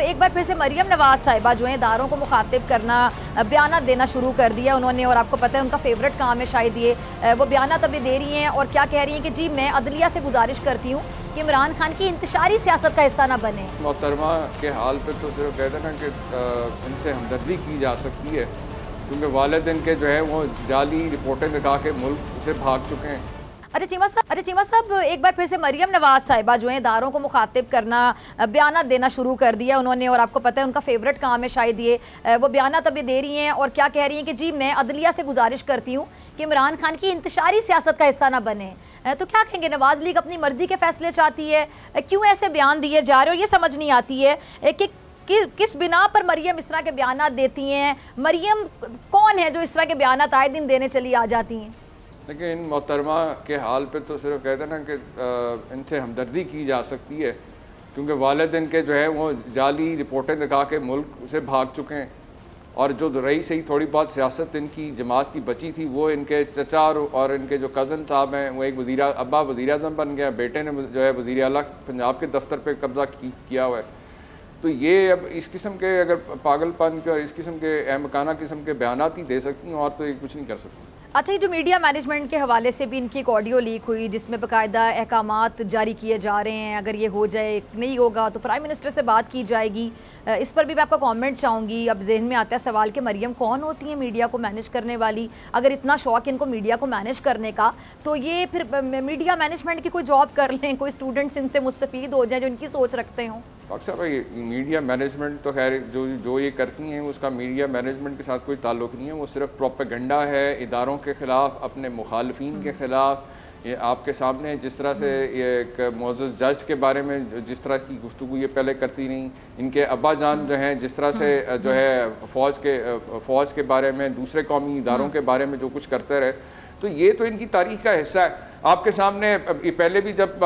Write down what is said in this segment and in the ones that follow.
एक बार फिर से मरियम नवाज साहिबा जो है इदारों को मुखातिब करना, बयान देना शुरू कर दिया उन्होंने। और आपको पता है उनका फेवरेट काम है शायद ये, वो बयान अभी दे रही हैं और क्या कह रही हैं कि जी मैं अदलिया से गुजारिश करती हूँ कि इमरान खान की इंतशारी सियासत का हिस्सा ना बने। मोहतरमा के हाल पे तो सिर्फ कहते हैं ना कि इनसे हमदर्दी की जा सकती है, क्योंकि वालिदैन के जो है वो जाली रिपोर्टें दिखा के मुल्क से भाग चुके हैं। अच्छा चीमा साहब, एक बार फिर से मरियम नवाज साहिबा जो है इदारों को मुखातिब करना, बयान देना शुरू कर दिया उन्होंने। और आपको पता है उनका फेवरेट काम है शायद ये, वो बयान अभी दे रही हैं और क्या कह रही हैं कि जी मैं अदलिया से गुजारिश करती हूँ कि इमरान खान की इंतशारी सियासत का हिस्सा ना बने। तो क्या कहेंगे, नवाज लीग अपनी मर्जी के फैसले चाहती है, क्यों ऐसे बयान दिए जा रहे हैं? और ये समझ नहीं आती है कि किस बिना पर मरियम इस तरह के बयान देती हैं। मरियम कौन है जो इस तरह के बयान आए दिन देने चली आ जाती हैं? लेकिन मोहतरमा के हाल पे तो सिर्फ कहते हैं ना कि इनसे हमदर्दी की जा सकती है, क्योंकि वालिदैन के जो है वो जाली रिपोर्टें दिखा के मुल्क से भाग चुके हैं। और जो रही सही थोड़ी बहुत सियासत इनकी जमात की बची थी, वो इनके चचा और इनके जो कज़न साहब हैं, वो एक अब्बा वज़ीर आज़म बन गया, बेटे ने जो है वज़ीर आला पंजाब के दफ्तर पर कब्ज़ा किया हुआ है। तो ये अब इस किस्म के अगर पागलपन के और इस किस्म के अहमकाना किस्म के बयान ही दे सकती हैं, और तो ये कुछ नहीं कर सकती। अच्छा, ये जो मीडिया मैनेजमेंट के हवाले से भी इनकी एक ऑडियो लीक हुई जिसमें बाकायदा अहकामात जारी किए जा रहे हैं, अगर ये हो जाए, नहीं होगा तो प्राइम मिनिस्टर से बात की जाएगी। इस पर भी मैं आपका कमेंट चाहूँगी। अब जहन में आता है सवाल कि मरियम कौन होती है मीडिया को मैनेज करने वाली? अगर इतना शौक इनको मीडिया को मैनेज करने का, तो ये फिर मीडिया मैनेजमेंट की कोई जॉब कर लें, कोई स्टूडेंट्स इनसे मुस्तफ़ीद हो जाए जो इनकी सोच रखते हों। डॉक्टर साहब, ये मीडिया मैनेजमेंट तो खैर जो ये करती हैं उसका मीडिया मैनेजमेंट के साथ कोई ताल्लुक़ नहीं है। वो सिर्फ प्रोपेगेंडा है इदारों के ख़िलाफ़, अपने मुखालफिन के ख़िलाफ़। ये आपके सामने जिस तरह से ये एक मौजूद जज के बारे में जिस तरह की गुफ्तगू ये पहले करती नहीं, इनके अब्बा जान जो हैं जिस तरह से जो है फ़ौज के बारे में, दूसरे कौमी इदारों के बारे में जो कुछ करते रहे, तो ये तो इनकी तारीख़ का हिस्सा है। आपके सामने पहले भी जब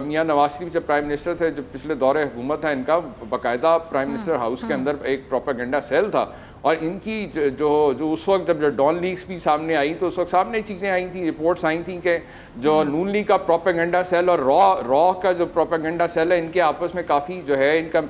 मियां नवाज शरीफ जब प्राइम मिनिस्टर थे, जब पिछले दौरे हुकूमत है इनका, बाकायदा प्राइम मिनिस्टर हाउस के अंदर एक प्रोपेगेंडा सेल था। और इनकी जो उस वक्त जब डॉन लीग्स भी सामने आई, तो उस वक्त सामने चीज़ें आई थी, रिपोर्ट्स आई थी कि जो नून लीग का प्रोपेगेंडा सेल और रॉ का जो प्रोपेगेंडा सेल है, इनके आपस में काफ़ी जो है इनका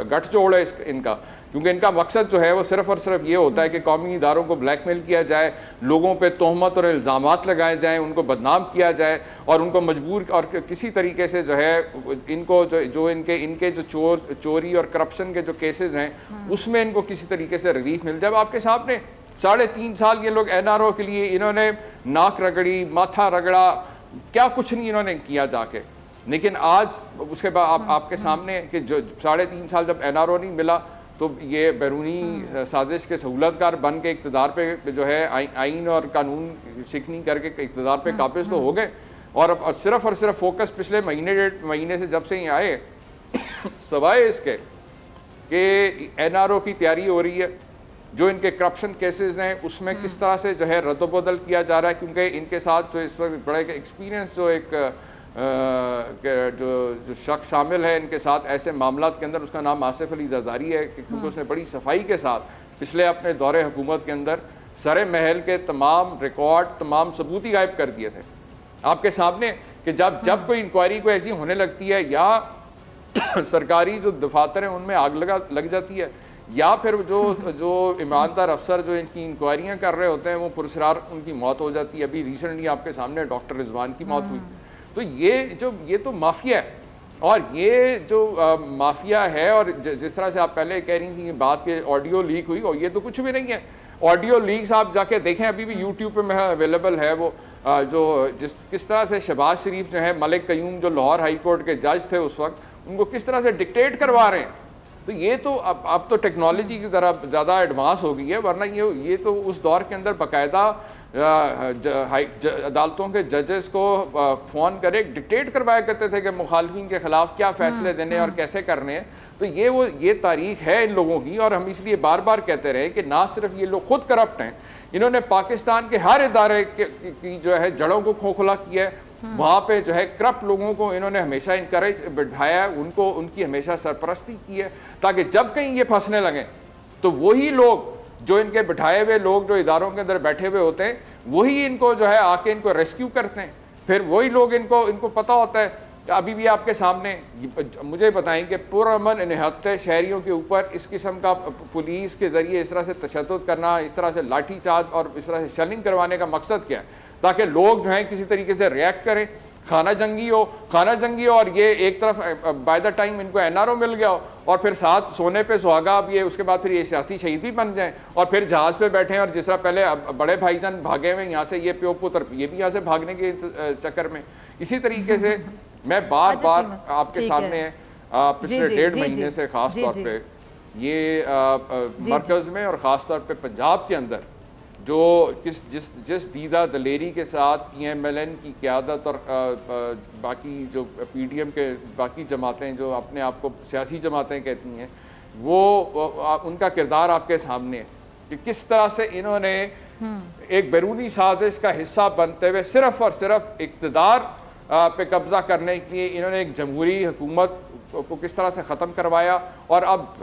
गठजोड़ है इनका। क्योंकि इनका मकसद जो है वो सिर्फ और सिर्फ ये होता है कि कौमी इदारों को ब्लैकमेल किया जाए, लोगों पे तोहमत और इल्ज़ामात लगाए जाएँ, उनको बदनाम किया जाए और उनको मजबूर और किसी तरीके से जो है इनको जो इनके जो चोरी और करप्शन के जो केसेस हैं उसमें इनको किसी तरीके से रिलीफ मिल जाए। आपके सामने 3.5 साल ये लोग NRO के लिए इन्होंने नाक रगड़ी, माथा रगड़ा, क्या कुछ नहीं इन्होंने किया जाके। लेकिन आज उसके बाद आपके सामने कि जो 3.5 साल जब NRO नहीं मिला, तो ये बैरूनी साजिश के सहूलतकार बन के इक़्तिदार पे जो है आइन और कानून शिकनी करके इक़्तिदार पे काबिज तो हो गए। और अब सिर्फ और सिर्फ फोकस पिछले डेढ़ महीने से जब से ही आए सवाए इसके कि NRO की तैयारी हो रही है, जो इनके करप्शन केसेस हैं उसमें किस तरह से जो है रद्दबदल किया जा रहा है। क्योंकि इनके साथ जो इस वक्त बड़ा एक्सपीरियंस जो एक जो शख्स शामिल है इनके साथ ऐसे मामलात के अंदर, उसका नाम आसिफ अली ज़रदारी है, क्योंकि उसने बड़ी सफाई के साथ पिछले अपने दौरे हुकूमत के अंदर सरे महल के तमाम रिकॉर्ड, तमाम सबूत ही गायब कर दिए थे आपके सामने। कि जब कोई इंक्वायरी को ऐसी होने लगती है, या सरकारी जो दफातर हैं उनमें आग लग जाती है, या फिर जो ईमानदार अफसर जो इनकी इंक्वायरियाँ कर रहे होते हैं वो पुरस्कार उनकी मौत हो जाती है। अभी रिसेंटली आपके सामने डॉक्टर रिजवान की मौत हुई। तो ये तो माफिया है। और ये जो माफिया है, और जिस तरह से आप पहले कह रही थी बात के ऑडियो लीक हुई, और ये तो कुछ भी नहीं है। ऑडियो लीक्स आप जाके देखें, अभी भी यूट्यूब पे में अवेलेबल है वो, जो किस तरह से शहबाज शरीफ जो है, मलिक कयूम जो लाहौर हाई कोर्ट के जज थे उस वक्त, उनको किस तरह से डिक्टेट करवा रहे हैं। तो ये तो अब तो टेक्नोलॉजी की तरफ ज़्यादा एडवांस हो गई है, वरना ये तो उस दौर के अंदर बाकायदा अदालतों के जजेस को फ़ोन करे डिक्टेट करवाया करते थे कि मुखालफिन के ख़िलाफ़ क्या फ़ैसले देने और कैसे करने हैं। तो ये तारीख है इन लोगों की। और हम इसलिए बार बार कहते रहे कि ना सिर्फ ये लोग खुद करप्ट हैं, इन्होंने पाकिस्तान के हर इदारे की जो है जड़ों को खोखला किया है। वहाँ पे जो है करप्ट लोगों को इन्होंने हमेशा इनकरेज बिठाया, उनकी हमेशा सरपरस्ती की है, ताकि जब कहीं ये फंसने लगें तो वही लोग जो इनके बिठाए हुए लोग जो इदारों के अंदर बैठे हुए होते हैं वही इनको जो है आके इनको रेस्क्यू करते हैं। फिर वही लोग इनको पता होता है अभी भी आपके सामने मुझे बताएं कि पुरअमन निहत्ते शहरियों के ऊपर इस किस्म का पुलिस के ज़रिए इस तरह से तशद्दुद करना, इस तरह से लाठीचार्ज और इस तरह से शलिंग करवाने का मकसद क्या है? ताकि लोग जो हैं किसी तरीके से रिएक्ट करें, खाना जंगी हो और ये एक तरफ बाय द टाइम इनको एनआरओ मिल गया हो और फिर साथ सोने पे सुहागा अब ये, उसके बाद फिर ये सियासी शहीद भी बन जाएं और फिर जहाज़ पे बैठे हैं और जिस तरह पहले बड़े भाईजान भागे हुए यहाँ से, ये प्यो पुत्र ये भी यहाँ से भागने के चक्कर में। इसी तरीके से मैं बार आपके सामने पिछले 1.5 महीने से ख़ास तौर पे ये मरकज़ में और ख़ास तौर पे पंजाब के अंदर जो जिस दीदा दलेरी के साथ PMLN की क़यादत और बाकी जो PDM के बाकी जमातें जो अपने आप को सियासी जमातें कहती हैं, वो उनका किरदार आपके सामने है कि किस तरह से इन्होंने एक बैरूनी साजिश का हिस्सा बनते हुए सिर्फ़ और सिर्फ इक़्तिदार पे कब्ज़ा करने के लिए इन्होंने एक जमहूरी हुकूमत को किस तरह से ख़त्म करवाया। और अब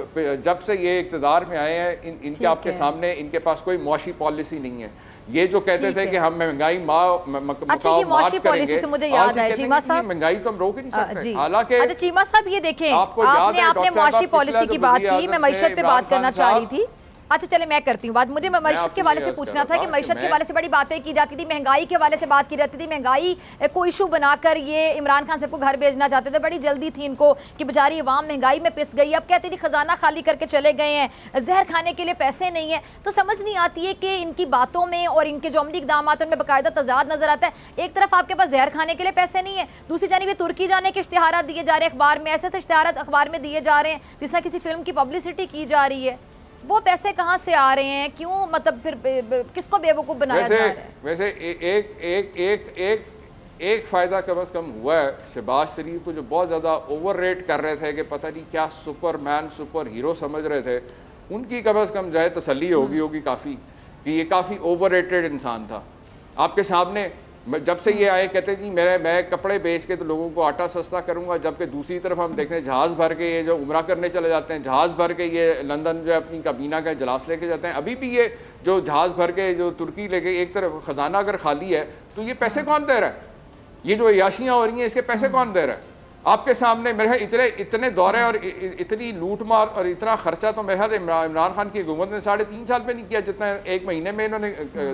जब से ये इक़्तिदार में आए हैं इनके आपके सामने इनके पास कोई मुआशी पॉलिसी नहीं है। ये जो कहते थे कि हम महंगाई महंगाई तो हम रोक ही नहीं सकते। हालांकि अच्छा चीमा साहब ये देखें, आपने मुआशी पॉलिसी की बात की, मैं मईशत पे बात करना चाह रही थी। अच्छा चले मैं करती हूँ बात। मुझे मईशत के हवाले से पूछना था कि मईशत के हवाले से बड़ी बातें की जाती थी, महंगाई के हवाले से बात की जाती थी, महंगाई को इशू बनाकर ये इमरान खान सबको घर भेजना चाहते थे, बड़ी जल्दी थी इनको कि बेचारी अवाम महंगाई में पिस गई। अब कहते थी खजाना खाली करके चले गए हैं, जहर खाने के लिए पैसे नहीं है। तो समझ नहीं आती है कि इनकी बातों में और इनके जो अमली इक़दाम उनमें बाकायदा तजाद नजर आता है। एक तरफ आपके पास जहर खाने के लिए पैसे नहीं है, दूसरी जानिब तुर्की जाने के इश्तिहार दिए जा रहे हैं अखबार में, ऐसे इश्तिहार अखबार में दिए जा रहे हैं जिस तरह किसी फिल्म की पब्लिसिटी की जा रही है। वो पैसे कहाँ से आ रहे हैं, क्यों, मतलब फिर किसको बेवकूफ़ बनाया जा रहा है? वैसे एक फ़ायदा कम अज़ कम हुआ है शहबाज शरीफ को, जो बहुत ज़्यादा ओवर रेट कर रहे थे कि पता नहीं क्या सुपरमैन सुपर हीरो समझ रहे थे, उनकी कम अज़ कम जाए तसल्ली होगी काफ़ी कि ये काफ़ी ओवर रेटेड इंसान था। आपके सामने जब से ये आए कहते जी मैं कपड़े बेच के तो लोगों को आटा सस्ता करूंगा, जबकि दूसरी तरफ हम देखते हैं जहाज़ भर के ये जो उम्रा करने चले जाते हैं, जहाज़ भर के ये लंदन जो है अपनी काबीना का इजलास लेके जाते हैं। अभी भी ये जो जहाज़ भर के जो तुर्की लेके, एक तरफ ख़जाना अगर खाली है तो ये पैसे कौन दे रहा है? ये जो याशियाँ हो रही हैं इसके पैसे कौन दे रहा है? आपके सामने मेरे इतने दौरे और इतनी लूट मार और इतना खर्चा तो मेरे इमरान खान की हुकूमत ने 3.5 साल में नहीं किया जितना 1 महीने में इन्होंने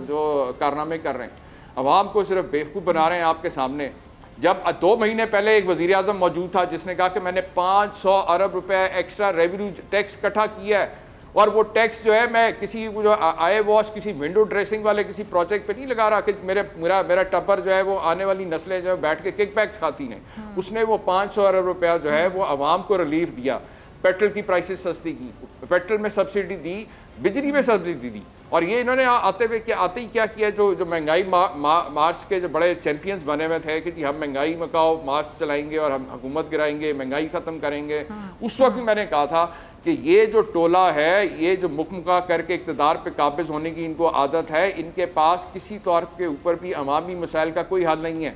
जो कारनामे कर रहे हैं। अवाम को सिर्फ बेवकूफ़ बना रहे हैं आपके सामने। जब 2 महीने पहले एक वज़ीर आज़म मौजूद था जिसने कहा कि मैंने 500 अरब रुपए एक्स्ट्रा रेवेन्यू टैक्स इकट्ठा किया है और वो टैक्स जो है मैं किसी जो आई वॉश, किसी विंडो ड्रेसिंग वाले किसी प्रोजेक्ट पे नहीं लगा रहा कि मेरा टब्बर जो है वो आने वाली नस्लें जो है बैठ के किक बैक्स खाती हैं। उसने वो 500 अरब रुपया जो है वो अवाम को रिलीफ दिया, पेट्रोल की प्राइसेस सस्ती की, पेट्रोल में सब्सिडी दी, बिजली में सब्सिडी दी। और ये इन्होंने आते ही क्या किया, जो महंगाई मार्च के जो बड़े चैंपियंस बने हुए थे कि जी हम महंगाई मकाओ मार्च चलाएंगे और हम हुकूमत गिराएंगे, महंगाई ख़त्म करेंगे। उस वक्त भी मैंने कहा था कि ये जो टोला है, ये जो मुकमुका करके इक़्तिदार पे काबिज़ होने की इनको आदत है, इनके पास किसी तौर के ऊपर भी अवामी मसाइल का कोई हल नहीं है।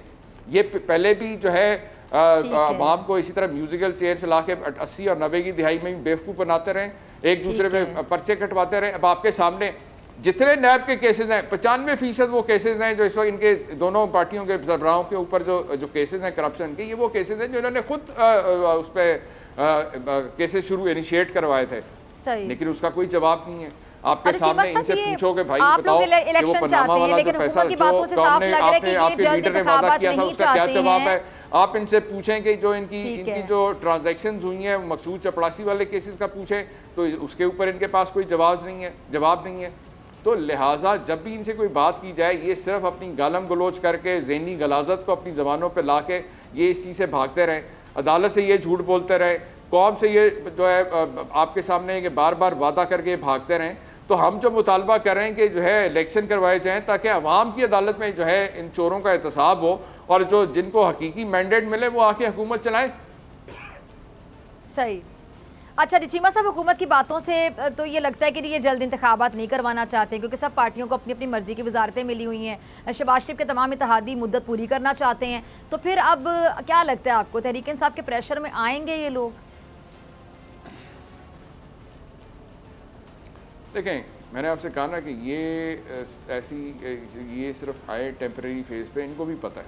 ये पहले भी जो है अवाम को इसी तरह म्यूजिकल चेयर से ला के 80 और 90 की दिहाई में भी बेवकूफ़ बनाते रहें, एक दूसरे में पर्चे कटवाते रहें। अब आपके सामने जितने नैब के केसेस हैं 95% वो केसेस हैं जो इस वक्त इनके दोनों पार्टियों के सरबराहों के ऊपर जो केसेस हैं करप्शन के, ये वो केसेस हैं जो इन्होंने खुद उस पर केसेस शुरू इनिशिएट करवाए थे, लेकिन उसका कोई जवाब नहीं है। आपके सामने इनसे पूछो कि भाई बताओ कि वो पनामा वाला जो पैसा जो आपके लीडर ने वादा किया था उसका क्या जवाब है। आप इनसे पूछें कि जो इनकी जो ट्रांजैक्शंस हुई हैं मकसूद चपड़ासी वाले केसेस का पूछें तो उसके ऊपर इनके पास कोई जवाब नहीं है। तो लिहाजा जब भी इनसे कोई बात की जाए ये सिर्फ अपनी गालम गलोच करके ज़हनी गलाजत को अपनी ज़बानों पर ला के ये इस चीज़ से भागते रहें, अदालत से ये झूठ बोलते रहे, कौम से ये जो है आपके सामने कि बार बार वादा करके भागते रहें। तो हम जो मुतालबा कर रहे हैं कि जो है इलेक्शन करवाए जाएँ ताकि अवाम की अदालत में जो है इन चोरों का एहतसाब हो और जो जिनको हकीकी मैंडेट मिले वो आके हुकूमत चलाएं। सही। अच्छा रिचीमा साहब, हुकूमत की बातों से तो ये लगता है कि ये जल्द इंतखाबात नहीं करवाना चाहते क्योंकि सब पार्टियों को अपनी अपनी मर्जी की वजारतें मिली हुई हैं, शहबाज शरीफ के तमाम इत्तेहादी मुद्दत पूरी करना चाहते हैं। तो फिर अब क्या लगता है आपको, तहरीक इंसाफ के प्रेशर में आएंगे ये लोग? देखें, मैंने आपसे कहा ना कि ये सिर्फ आए टेम्परेरी फेज पे, इनको भी पता है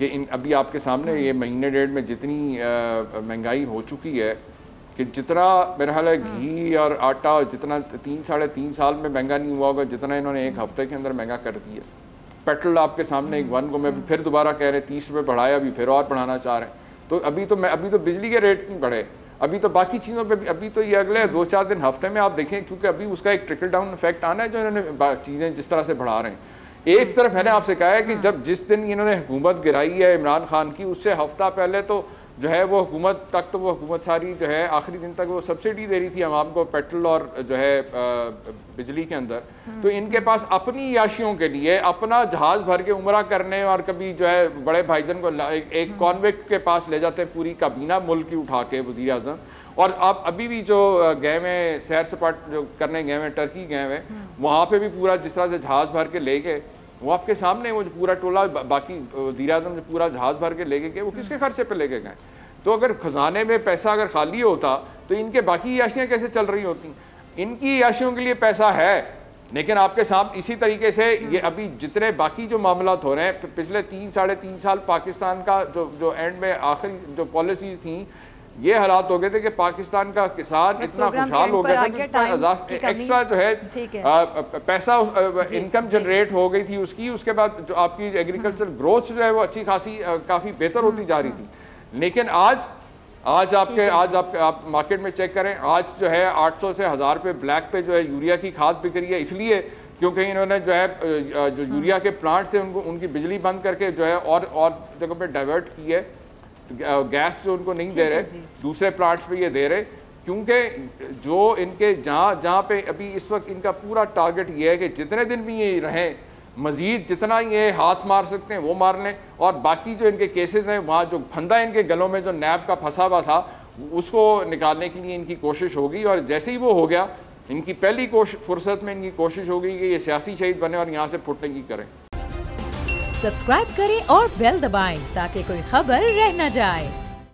कि अभी आपके सामने ये महीने डेढ़ में जितनी महंगाई हो चुकी है कि जितना मेरा ख्याल है घी और आटा जितना 3-3.5 साल में महंगा नहीं हुआ होगा जितना इन्होंने एक हफ्ते के अंदर महंगा कर दिया। पेट्रोल आपके सामने एक 1 को मैं फिर दोबारा कह रहे 30 रुपये बढ़ाया, अभी फिर और बढ़ाना चाह रहे हैं। तो अभी तो बिजली के रेट नहीं बढ़े, अभी तो बाकी चीज़ों पे अभी तो ये अगले 2-4 दिन हफ्ते में आप देखें, क्योंकि अभी उसका एक ट्रिकल डाउन इफेक्ट आना है जो इन्होंने चीज़ें जिस तरह से बढ़ा रहे हैं। एक तरफ मैंने आपसे कहा है कि जब जिस दिन इन्होंने हुकूमत गिराई है इमरान खान की, उससे हफ्ता पहले तो जो है वो हुकूमत तक तो वो हुकूमत सारी जो है आखिरी दिन तक वो सब्सिडी दे रही थी आवाम को पेट्रोल और जो है बिजली के अंदर। तो इनके पास अपनी याशियों के लिए अपना जहाज़ भर के उमरा करने, और कभी जो है बड़े भाईजान को एक कॉन्वेक्ट के पास ले जाते हैं पूरी काबीना मुल्क की उठा के वज़ीर आज़म। और आप अभी भी जो गए में सैर सपाट जो करने गए में टर्की गए में, वहाँ पे भी पूरा जिस तरह से जहाज़ भर के ले गए, वो आपके सामने वो पूरा टोला बाकी वज़ीर आज़म जो पूरा जहाज़ भर के लेके गए वो किसके खर्चे पे लेके गए। तो अगर ख़जाने में पैसा अगर खाली होता तो इनके बाकी याशियाँ कैसे चल रही होती। इनकी याशियों के लिए पैसा है, लेकिन आपके साथ इसी तरीके से ये अभी जितने बाकी जो मामला हो रहे हैं, पिछले 3-3.5 साल पाकिस्तान का जो एंड में आखिरी जो पॉलिसीज थी, ये हालात हो गए थे कि पाकिस्तान का किसान इतना खुशहाल हो गया था कि एक्स्ट्रा जो है पैसा इनकम जनरेट हो गई थी उसकी। उसके बाद जो आपकी एग्रीकल्चर ग्रोथ जो है वो अच्छी खासी काफ़ी बेहतर होती जा रही थी। लेकिन आज आप मार्केट में चेक करें, आज जो है 800 से 1000 रुपये ब्लैक पे जो है यूरिया की खाद बिक रही है, इसलिए क्योंकि इन्होंने जो है जो यूरिया के प्लांट से उनकी बिजली बंद करके जो है और जगह पे डाइवर्ट की है, गैस जो उनको नहीं दे रहे दूसरे प्लांट्स पे ये दे रहे, क्योंकि जो इनके जहाँ पे अभी इस वक्त इनका पूरा टारगेट ये है कि जितने दिन भी ये रहें, मज़ीद जितना ये हाथ मार सकते हैं वो मार लें, और बाकी जो इनके केसेस हैं वहाँ जो फंदा इनके गलों में जो नैब का फंसा हुआ था उसको निकालने के लिए इनकी कोशिश होगी। और जैसे ही वो हो गया, इनकी पहली फुर्सत में इनकी कोशिश होगी कि ये सियासी शहीद बने और यहाँ से फुटने की करें। सब्सक्राइब करें और बेल दबाएं ताकि कोई खबर रह न जाए।